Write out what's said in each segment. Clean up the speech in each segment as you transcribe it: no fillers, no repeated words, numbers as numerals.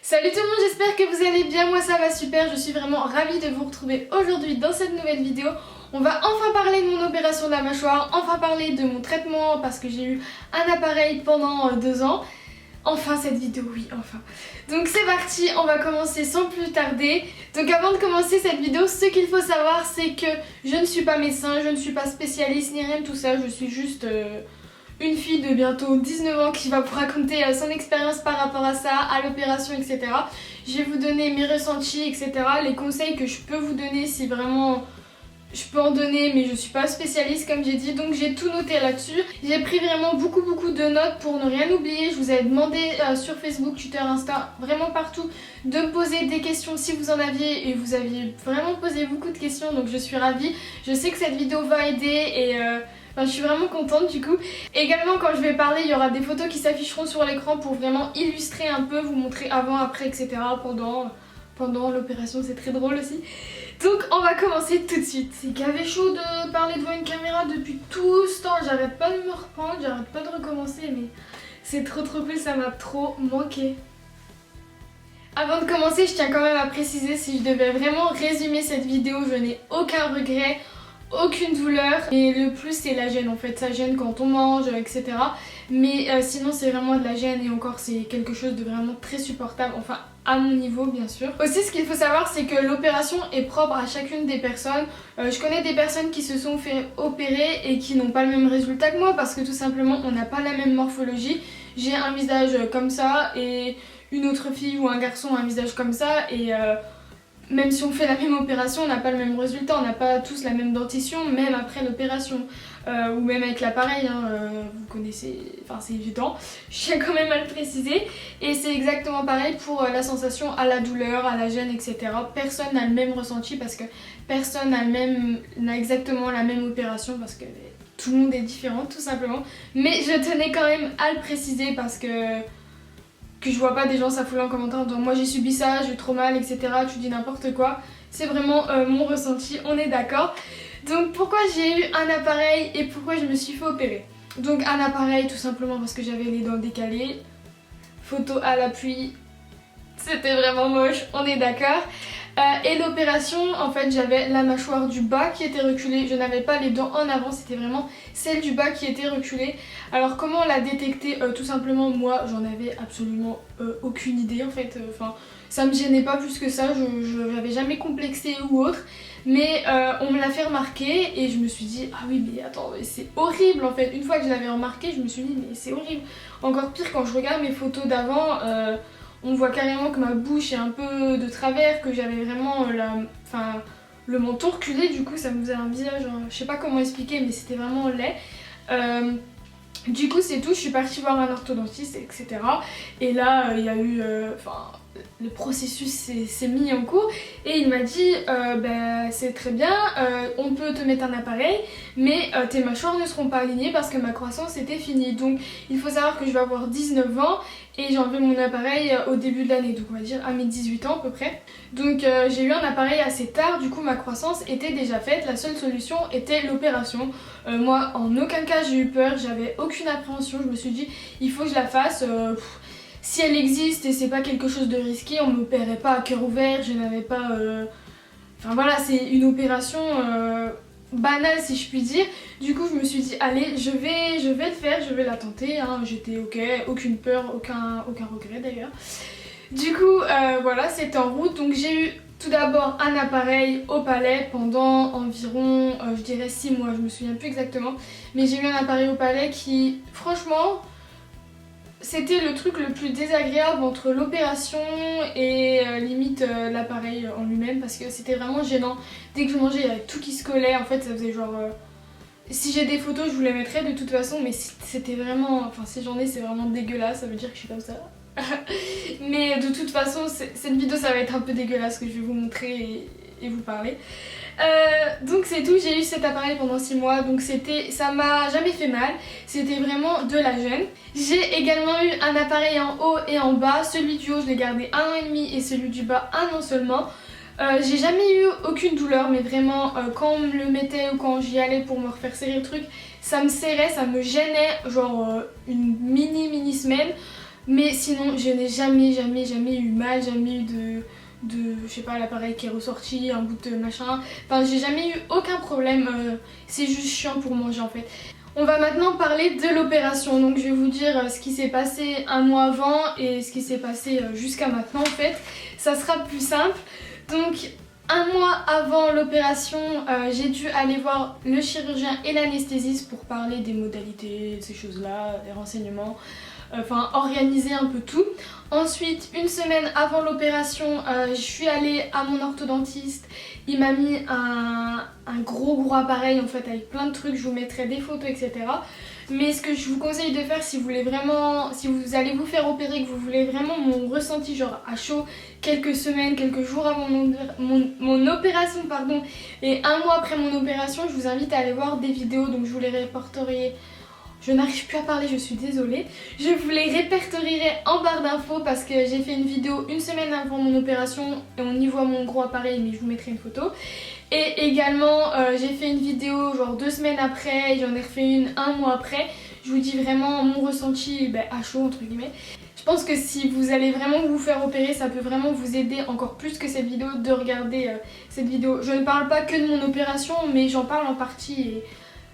Salut tout le monde, j'espère que vous allez bien, moi ça va super, je suis vraiment ravie de vous retrouver aujourd'hui dans cette nouvelle vidéo. On va enfin parler de mon opération de la mâchoire, enfin parler de mon traitement parce que j'ai eu un appareil pendant 2 ans. Enfin cette vidéo, oui, enfin. Donc c'est parti, on va commencer sans plus tarder. Donc avant de commencer cette vidéo, ce qu'il faut savoir c'est que je ne suis pas médecin, je ne suis pas spécialiste ni rien de tout ça, je suis juste... une fille de bientôt 19 ans qui va vous raconter son expérience par rapport à ça, à l'opération, etc. Je vais vous donner mes ressentis, etc. Les conseils que je peux vous donner si vraiment je peux en donner, mais je suis pas spécialiste comme j'ai dit, donc j'ai tout noté là-dessus. J'ai pris vraiment beaucoup de notes pour ne rien oublier. Je vous avais demandé sur Facebook, Twitter, Insta, vraiment partout de me poser des questions si vous en aviez, et vous aviez vraiment posé beaucoup de questions, donc je suis ravie. Je sais que cette vidéo va aider et... je suis vraiment contente du coup. Également quand je vais parler, il y aura des photos qui s'afficheront sur l'écran pour vraiment illustrer un peu, vous montrer avant, après, etc. Pendant l'opération, c'est très drôle aussi. Donc on va commencer tout de suite. C'est gavé chaud de parler devant une caméra depuis tout ce temps. J'arrête pas de me reprendre, j'arrête pas de recommencer, mais c'est trop cool, ça m'a trop manqué. Avant de commencer, je tiens quand même à préciser, si je devais vraiment résumer cette vidéo, je n'ai aucun regret. Aucune douleur, et le plus c'est la gêne en fait, ça gêne quand on mange, etc. Mais sinon c'est vraiment de la gêne, et encore c'est quelque chose de vraiment très supportable, enfin à mon niveau bien sûr. Aussi ce qu'il faut savoir c'est que l'opération est propre à chacune des personnes. Je connais des personnes qui se sont fait opérer et qui n'ont pas le même résultat que moi parce que tout simplement on n'a pas la même morphologie. J'ai un visage comme ça et une autre fille ou un garçon a un visage comme ça, et... même si on fait la même opération, on n'a pas le même résultat, on n'a pas tous la même dentition, même après l'opération, ou même avec l'appareil, hein, vous connaissez, enfin c'est évident, je tiens quand même à le préciser. Et c'est exactement pareil pour la sensation à la douleur, à la gêne, etc. Personne n'a le même ressenti parce que personne n'a exactement la même opération, parce que tout le monde est différent tout simplement. Mais je tenais quand même à le préciser parce que je vois pas des gens s'affouler en commentaire en disant moi j'ai subi ça, j'ai eu trop mal, etc. Tu dis n'importe quoi. C'est vraiment mon ressenti, on est d'accord. Donc pourquoi j'ai eu un appareil et pourquoi je me suis fait opérer? Donc un appareil tout simplement parce que j'avais les dents décalées. Photo à l'appui, c'était vraiment moche, on est d'accord. Et l'opération, en fait j'avais la mâchoire du bas qui était reculée, je n'avais pas les dents en avant, c'était vraiment celle du bas qui était reculée. Alors comment on l'a détecté? Tout simplement moi j'en avais absolument aucune idée en fait, enfin ça me gênait pas plus que ça, je n'avais jamais complexé ou autre. Mais on me l'a fait remarquer et je me suis dit ah oui mais attends c'est horrible en fait. Une fois que je l'avais remarqué je me suis dit mais c'est horrible. Encore pire quand je regarde mes photos d'avant, on voit carrément que ma bouche est un peu de travers, que j'avais vraiment le menton reculé, du coup ça me faisait un visage, je sais pas comment expliquer mais c'était vraiment laid. Du coup c'est tout, je suis partie voir un orthodontiste, etc. Et là il y a eu, le processus s'est mis en cours et il m'a dit c'est très bien, on peut te mettre un appareil mais tes mâchoires ne seront pas alignées parce que ma croissance était finie. Donc il faut savoir que je vais avoir 19 ans et j'ai enlevé mon appareil au début de l'année, donc on va dire à mes 18 ans à peu près. Donc j'ai eu un appareil assez tard, du coup ma croissance était déjà faite, la seule solution était l'opération. Moi en aucun cas j'ai eu peur, j'avais aucune appréhension, je me suis dit il faut que je la fasse. Si elle existe et c'est pas quelque chose de risqué, on m'opérait pas à cœur ouvert, je n'avais pas... Enfin voilà, c'est une opération banale si je puis dire. Du coup je me suis dit allez, je vais le faire, je vais la tenter, hein. J'étais ok, aucune peur, aucun regret d'ailleurs. Du coup voilà, c'était en route, donc j'ai eu tout d'abord un appareil au palais pendant environ, je dirais 6 mois, je me souviens plus exactement. Mais j'ai eu un appareil au palais qui, franchement... c'était le truc le plus désagréable entre l'opération et limite l'appareil en lui-même parce que c'était vraiment gênant. Dès que je mangeais il y avait tout qui se collait, en fait ça faisait genre... si j'ai des photos je vous les mettrai de toute façon, mais c'était vraiment... Enfin si j'en ai c'est vraiment dégueulasse, ça veut dire que je suis comme ça. Mais de toute façon cette vidéo ça va être un peu dégueulasse que je vais vous montrer et vous parler. Donc c'est tout, j'ai eu cet appareil pendant 6 mois, donc ça m'a jamais fait mal, c'était vraiment de la gêne. J'ai également eu un appareil en haut et en bas, celui du haut je l'ai gardé 1 an et demi et celui du bas 1 an seulement. J'ai jamais eu aucune douleur, mais vraiment quand on me le mettait ou quand j'y allais pour me refaire serrer le truc, ça me serrait, ça me gênait, genre une mini semaine. Mais sinon je n'ai jamais eu mal, jamais eu je sais pas, l'appareil qui est ressorti, un bout de machin. Enfin j'ai jamais eu aucun problème, c'est juste chiant pour manger en fait. On va maintenant parler de l'opération, donc je vais vous dire ce qui s'est passé un mois avant et ce qui s'est passé jusqu'à maintenant en fait. Ça sera plus simple. Donc un mois avant l'opération, j'ai dû aller voir le chirurgien et l'anesthésiste pour parler des modalités, de ces choses-là, des renseignements. Enfin organiser un peu tout. Ensuite, une semaine avant l'opération, je suis allée à mon orthodontiste. Il m'a mis un gros appareil en fait avec plein de trucs, je vous mettrai des photos etc. Mais ce que je vous conseille de faire si vous voulez vraiment, si vous allez vous faire opérer, que vous voulez vraiment mon ressenti genre à chaud quelques semaines, quelques jours avant mon opération pardon, et un mois après mon opération, je vous invite à aller voir des vidéos, donc je vous les répertorierai. Je n'arrive plus à parler, je suis désolée. Je vous les répertorierai en barre d'infos parce que j'ai fait une vidéo une semaine avant mon opération et on y voit mon gros appareil, mais je vous mettrai une photo. Et également j'ai fait une vidéo genre 2 semaines après et j'en ai refait une un mois après. Je vous dis vraiment mon ressenti à chaud entre guillemets. Je pense que si vous allez vraiment vous faire opérer, ça peut vraiment vous aider encore plus que cette vidéo de regarder cette vidéo. Je ne parle pas que de mon opération mais j'en parle en partie et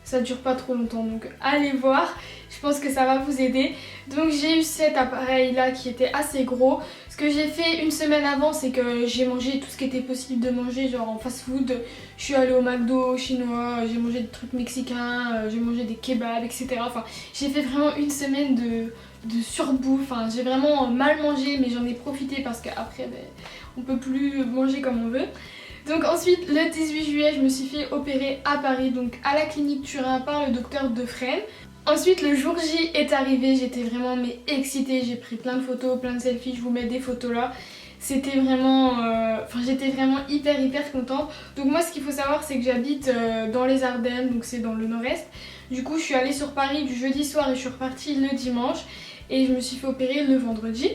ça dure pas trop longtemps, donc allez voir, je pense que ça va vous aider. Donc j'ai eu cet appareil là qui était assez gros. Ce que j'ai fait une semaine avant, c'est que j'ai mangé tout ce qui était possible de manger, genre en fast food. Je suis allée au McDo chinois, j'ai mangé des trucs mexicains, j'ai mangé des kebabs etc. Enfin j'ai fait vraiment une semaine de surbouffe, enfin, j'ai vraiment mal mangé mais j'en ai profité parce qu'après on peut plus manger comme on veut. Donc ensuite le 18 juillet je me suis fait opérer à Paris, donc à la clinique Turin par le docteur Defresne. Ensuite le jour J est arrivé, j'étais vraiment excitée, j'ai pris plein de photos, plein de selfies, je vous mets des photos là. C'était vraiment, j'étais vraiment hyper contente. Donc moi ce qu'il faut savoir c'est que j'habite dans les Ardennes, donc c'est dans le nord-est. Du coup je suis allée sur Paris du jeudi soir et je suis repartie le dimanche et je me suis fait opérer le vendredi.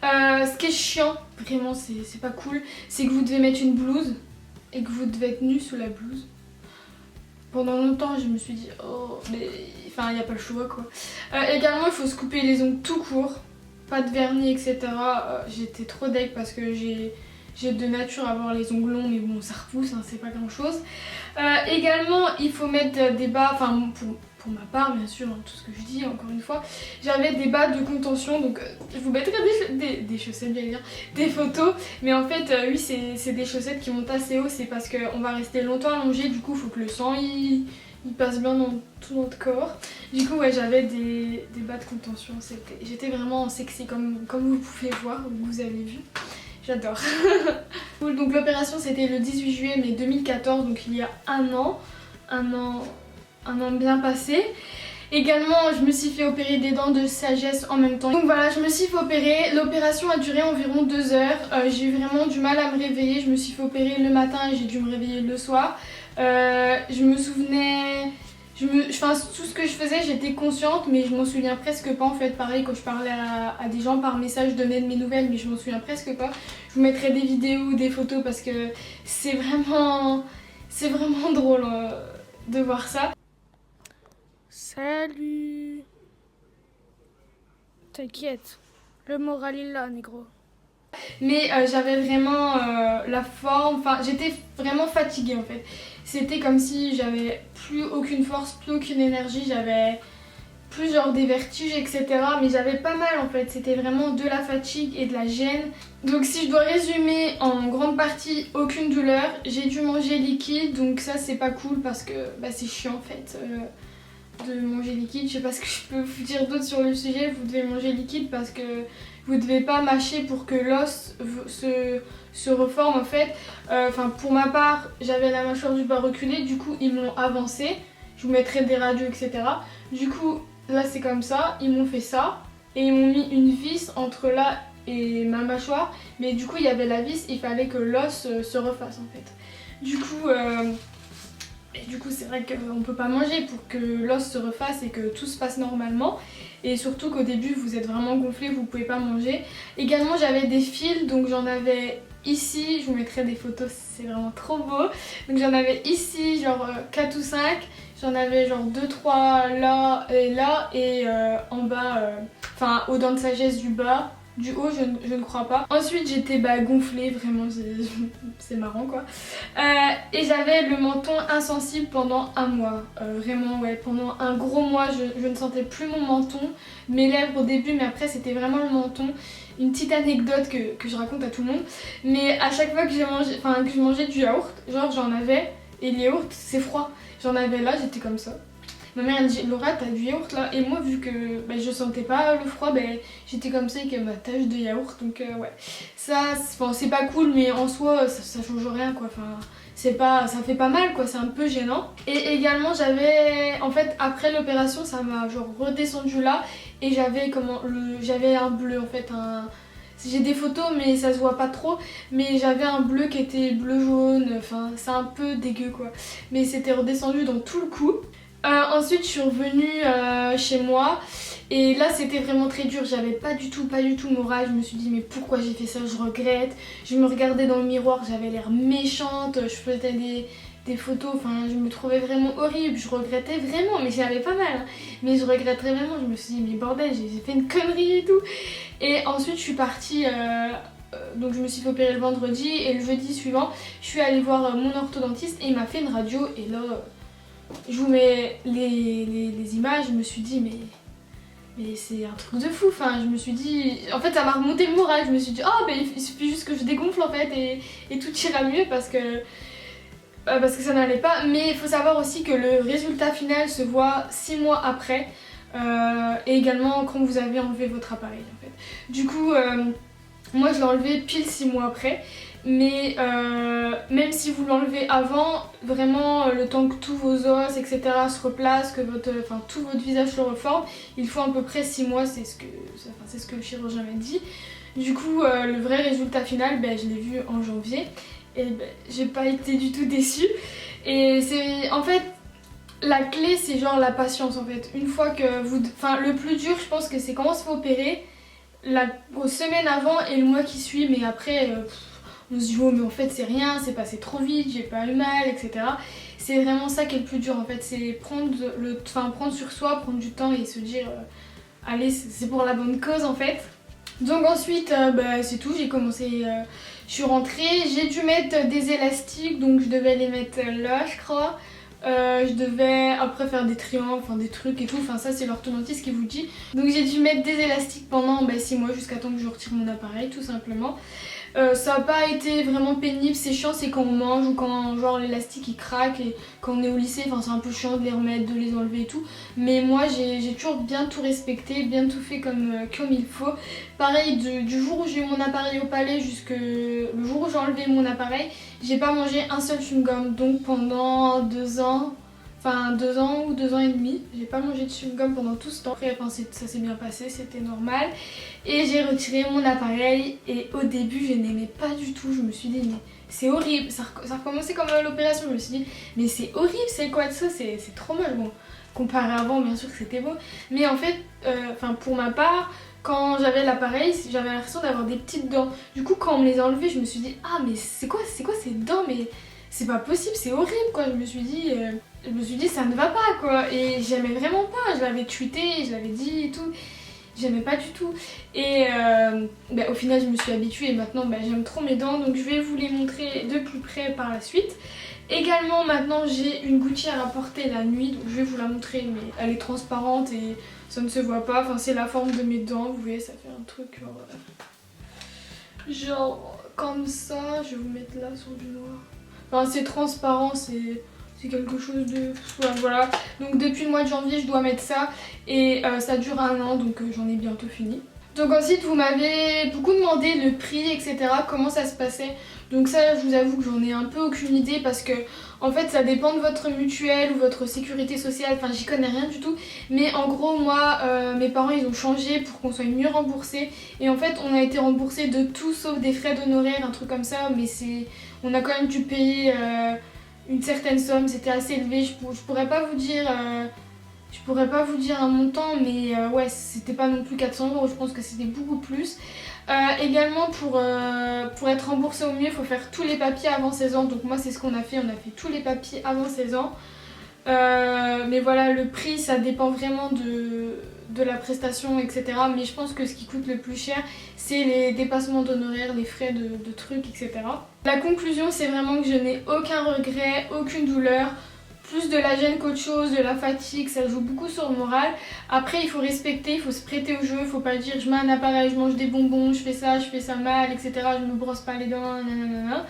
Ce qui est chiant, vraiment c'est pas cool, c'est que vous devez mettre une blouse et que vous devez être nu sous la blouse. Pendant longtemps je me suis dit oh mais enfin il n'y a pas le choix quoi. Également il faut se couper les ongles tout court, pas de vernis etc. J'étais trop deg parce que j'ai de nature à avoir les ongles longs mais bon ça repousse, hein, c'est pas grand chose. Également il faut mettre des bas, enfin pour ma part bien sûr, hein, tout ce que je dis encore une fois, j'avais des bas de contention, donc je vous mettrai des chaussettes bien dire, des photos, mais en fait oui c'est des chaussettes qui montent assez haut, c'est parce qu'on va rester longtemps allongé, du coup il faut que le sang il passe bien dans tout notre corps. Du coup ouais j'avais des bas de contention, j'étais vraiment sexy comme vous pouvez voir, vous avez vu. J'adore. Donc l'opération c'était le 18 juillet mais 2014, donc il y a un an bien passé. Également je me suis fait opérer des dents de sagesse en même temps. Donc voilà, je me suis fait opérer, l'opération a duré environ 2 heures. J'ai eu vraiment du mal à me réveiller, je me suis fait opérer le matin et j'ai dû me réveiller le soir. Je me souvenais... Enfin, tout ce que je faisais j'étais consciente mais je m'en souviens presque pas en fait. Pareil quand je parlais à des gens par message, je donnais de mes nouvelles mais je m'en souviens presque pas. Je vous mettrai des vidéos, des photos parce que c'est vraiment drôle de voir ça. Salut. T'inquiète, le moral est là négro. Mais j'avais vraiment la forme, enfin j'étais vraiment fatiguée en fait. C'était comme si j'avais plus aucune force, plus aucune énergie, j'avais plus genre des vertiges etc. Mais j'avais pas mal en fait, c'était vraiment de la fatigue et de la gêne. Donc si je dois résumer en grande partie, aucune douleur, j'ai dû manger liquide, donc ça c'est pas cool parce que c'est chiant en fait. De manger liquide, je sais pas ce que je peux vous dire d'autre sur le sujet, vous devez manger liquide parce que vous devez pas mâcher pour que l'os se reforme en fait. Enfin pour ma part j'avais la mâchoire du bas reculée, du coup ils m'ont avancé, je vous mettrai des radios etc. Du coup là c'est comme ça, ils m'ont fait ça et ils m'ont mis une vis entre là et ma mâchoire, mais du coup il y avait la vis, il fallait que l'os se refasse en fait. Du coup c'est vrai qu'on peut pas manger pour que l'os se refasse et que tout se passe normalement. Et surtout qu'au début vous êtes vraiment gonflé, vous pouvez pas manger. Également j'avais des fils, donc j'en avais ici, je vous mettrai des photos, c'est vraiment trop beau. Donc j'en avais ici genre 4 ou 5, j'en avais genre 2-3 là et là et en bas enfin aux dents de sagesse du bas. Du haut, je ne crois pas. Ensuite, j'étais gonflée, vraiment, c'est marrant quoi. Et j'avais le menton insensible pendant un mois. Vraiment, ouais, pendant un gros mois, je ne sentais plus mon menton, mes lèvres au début, mais après, c'était vraiment le menton. Une petite anecdote que je raconte à tout le monde. Mais à chaque fois que je mangeais du yaourt, genre j'en avais, et le yaourt, c'est froid. J'en avais là, j'étais comme ça. Ma mère elle dit Laura t'as du yaourt là, et moi vu que je sentais pas le froid, j'étais comme ça avec ma tache de yaourt, donc ouais. Ça c'est pas cool, mais en soi ça change rien quoi, enfin ça fait pas mal quoi, c'est un peu gênant. Et également j'avais, en fait après l'opération ça m'a genre redescendu là, et j'avais un bleu en fait, j'ai des photos mais ça se voit pas trop, mais j'avais un bleu qui était bleu jaune, enfin c'est un peu dégueu quoi, mais c'était redescendu dans tout le cou. Ensuite je suis revenue chez moi, et là c'était vraiment très dur, j'avais pas du tout le moral, je me suis dit mais pourquoi j'ai fait ça, je regrette. Je me regardais dans le miroir, j'avais l'air méchante, je faisais des photos, enfin je me trouvais vraiment horrible, je regrettais vraiment, mais j'avais pas mal, hein. Mais je regrettais vraiment, je me suis dit mais bordel, j'ai fait une connerie et tout. Et ensuite je suis partie, donc je me suis fait opérer le vendredi, et le jeudi suivant je suis allée voir mon orthodontiste et il m'a fait une radio, et là... Je vous mets les images, je me suis dit mais c'est un truc de fou, enfin je me suis dit, en fait ça m'a remonté le moral, je me suis dit il suffit juste que je dégonfle en fait et tout ira mieux parce que ça n'allait pas. Mais il faut savoir aussi que le résultat final se voit 6 mois après, et également quand vous avez enlevé votre appareil en fait. Du coup moi je l'ai enlevé pile 6 mois après. Mais même si vous l'enlevez avant, vraiment le temps que tous vos os etc se replacent, que tout votre visage se reforme, il faut à peu près 6 mois, c'est ce que le chirurgien m'a dit. Du coup le vrai résultat final, je l'ai vu en janvier, et j'ai pas été du tout déçue. Et c'est en fait la clé, c'est genre la patience en fait. Une fois que le plus dur je pense que c'est quand on se fait opérer, aux semaines avant et le mois qui suit, mais après... on se dit oh mais en fait c'est rien, c'est passé trop vite, j'ai pas eu mal, etc. C'est vraiment ça qui est le plus dur en fait, c'est prendre sur soi, prendre du temps et se dire allez c'est pour la bonne cause en fait. Donc ensuite c'est tout, j'ai commencé, je suis rentrée, j'ai dû mettre des élastiques, donc je devais les mettre là je crois. Je devais après faire des triangles, des trucs et tout, ça c'est l'orthodontiste qui vous dit. Donc j'ai dû mettre des élastiques pendant 6 mois jusqu'à temps que je retire mon appareil tout simplement. Ça n'a pas été vraiment pénible, c'est chiant c'est quand on mange ou quand genre l'élastique il craque, et quand on est au lycée, c'est un peu chiant de les remettre, de les enlever et tout. Mais moi j'ai toujours bien tout respecté, bien tout fait comme il faut. Pareil, du jour où j'ai eu mon appareil au palais jusqu'au jour où j'ai enlevé mon appareil, j'ai pas mangé un seul chewing-gum. Donc pendant 2 ans, 2 ans ou 2 ans et demi, j'ai pas mangé de chewing-gum pendant tout ce temps. Après, ça s'est bien passé, c'était normal. Et j'ai retiré mon appareil, et au début je n'aimais pas du tout, je me suis dit mais c'est horrible, ça recommençait comme l'opération, je me suis dit mais c'est horrible, c'est quoi de ça, c'est trop moche. Bon, comparé à avant bien sûr que c'était beau, mais en fait, pour ma part, quand j'avais l'appareil, j'avais l'impression d'avoir des petites dents. Du coup quand on me les a enlevées, je me suis dit ah mais c'est quoi ces dents, mais c'est pas possible, c'est horrible quoi. Je me suis dit ça ne va pas quoi, et j'aimais vraiment pas, je l'avais tweeté, je l'avais dit et tout, j'aimais pas du tout. Et au final je me suis habituée, et maintenant j'aime trop mes dents, donc je vais vous les montrer de plus près par la suite. Également maintenant j'ai une gouttière à porter la nuit, donc je vais vous la montrer, mais elle est transparente et ça ne se voit pas, c'est la forme de mes dents, vous voyez ça fait un truc genre comme ça, je vais vous mettre là sur du noir. C'est transparent, c'est quelque chose de... voilà. Donc depuis le mois de janvier je dois mettre ça, et ça dure 1 an, donc j'en ai bientôt fini. Donc ensuite vous m'avez beaucoup demandé le prix etc, comment ça se passait. Donc ça je vous avoue que j'en ai un peu aucune idée, parce que en fait ça dépend de votre mutuelle ou votre sécurité sociale, j'y connais rien du tout. Mais en gros moi, mes parents ils ont changé pour qu'on soit mieux remboursé, et en fait on a été remboursé de tout sauf des frais d'honoraires, un truc comme ça, mais on a quand même dû payer une certaine somme, c'était assez élevé, je pourrais pas vous dire un montant, mais ouais c'était pas non plus 400 €, je pense que c'était beaucoup plus. Également pour être remboursé au mieux, il faut faire tous les papiers avant 16 ans, donc moi c'est ce qu'on a fait, on a fait tous les papiers avant 16 ans. Mais voilà, le prix ça dépend vraiment de la prestation, etc. Mais je pense que ce qui coûte le plus cher, c'est les dépassements d'honoraires, les frais de trucs, etc. La conclusion, c'est vraiment que je n'ai aucun regret, aucune douleur. Plus de la gêne qu'autre chose, de la fatigue, ça joue beaucoup sur le moral. Après, il faut respecter, il faut se prêter au jeu, il faut pas dire je mets un appareil, je mange des bonbons, je fais ça mal, etc. Je me brosse pas les dents, nanana.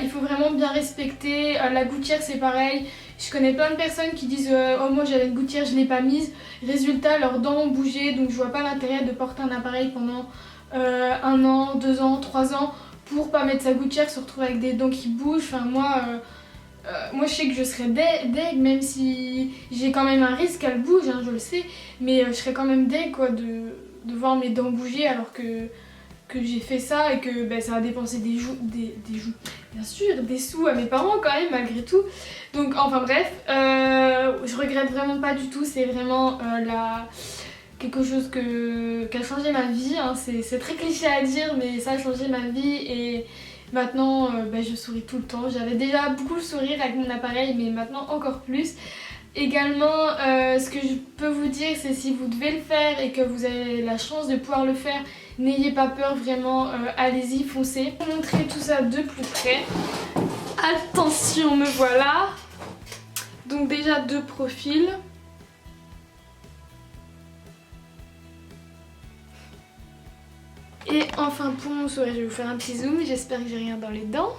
Il faut vraiment bien respecter. La gouttière, c'est pareil. Je connais plein de personnes qui disent oh moi j'avais une gouttière, je l'ai pas mise. Résultat, leurs dents ont bougé, donc je vois pas l'intérêt de porter un appareil pendant 1 an, 2 ans, 3 ans pour pas mettre sa gouttière, se retrouver avec des dents qui bougent. Enfin moi je sais que je serais deg, même si j'ai quand même un risque qu'elle bouge, hein, je le sais, mais je serais quand même deg quoi, de voir mes dents bouger alors que j'ai fait ça et que ça a dépensé des bien sûr, des sous à mes parents quand même malgré tout. Donc enfin bref, je regrette vraiment pas du tout, c'est vraiment quelque chose qui a changé ma vie, hein. C'est très cliché à dire mais ça a changé ma vie et maintenant je souris tout le temps. J'avais déjà beaucoup le sourire avec mon appareil mais maintenant encore plus. Également ce que je peux vous dire c'est si vous devez le faire et que vous avez la chance de pouvoir le faire, n'ayez pas peur, vraiment allez-y, foncez. Je vais vous montrer tout ça de plus près. Attention, me voilà. Donc déjà 2 profils. Et enfin pour mon sourire, je vais vous faire un petit zoom, j'espère que j'ai rien dans les dents.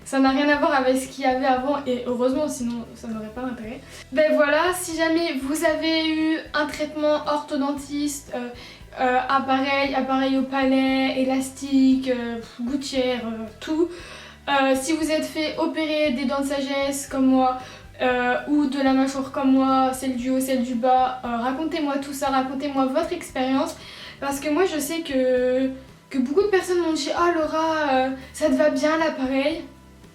Ça n'a rien à voir avec ce qu'il y avait avant et heureusement sinon ça n'aurait pas d'intérêt. Ben voilà, si jamais vous avez eu un traitement orthodontiste, appareil au palais, élastique, gouttière, tout. Si vous êtes fait opérer des dents de sagesse comme moi ou de la mâchoire comme moi, celle du haut, celle du bas, racontez-moi tout ça, racontez-moi votre expérience parce que moi je sais que beaucoup de personnes m'ont dit « Ah Laura, ça te va bien l'appareil ?»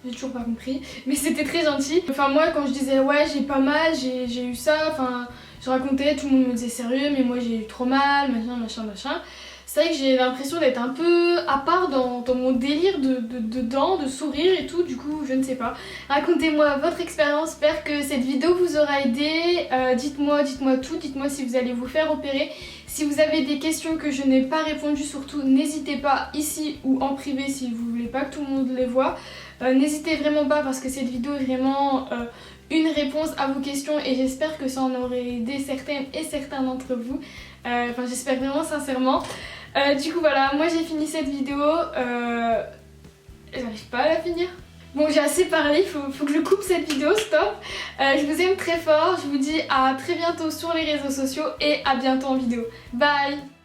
J'ai toujours pas compris, mais c'était très gentil. Enfin moi quand je disais ouais j'ai pas mal, j'ai eu ça, enfin je racontais, tout le monde me disait sérieux mais moi j'ai eu trop mal, machin. C'est vrai que j'ai l'impression d'être un peu à part dans mon délire de dents, de sourire et tout, du coup je ne sais pas. Racontez-moi votre expérience, j'espère que cette vidéo vous aura aidé. Dites-moi tout, dites-moi si vous allez vous faire opérer. Si vous avez des questions que je n'ai pas répondu, surtout n'hésitez pas ici ou en privé si vous voulez pas que tout le monde les voit. N'hésitez vraiment pas parce que cette vidéo est vraiment une réponse à vos questions et j'espère que ça en aurait aidé certaines et certains d'entre vous. Enfin j'espère vraiment sincèrement. Du coup voilà, moi j'ai fini cette vidéo, j'arrive pas à la finir. Bon j'ai assez parlé, faut que je coupe cette vidéo, stop. Je vous aime très fort, je vous dis à très bientôt sur les réseaux sociaux et à bientôt en vidéo. Bye!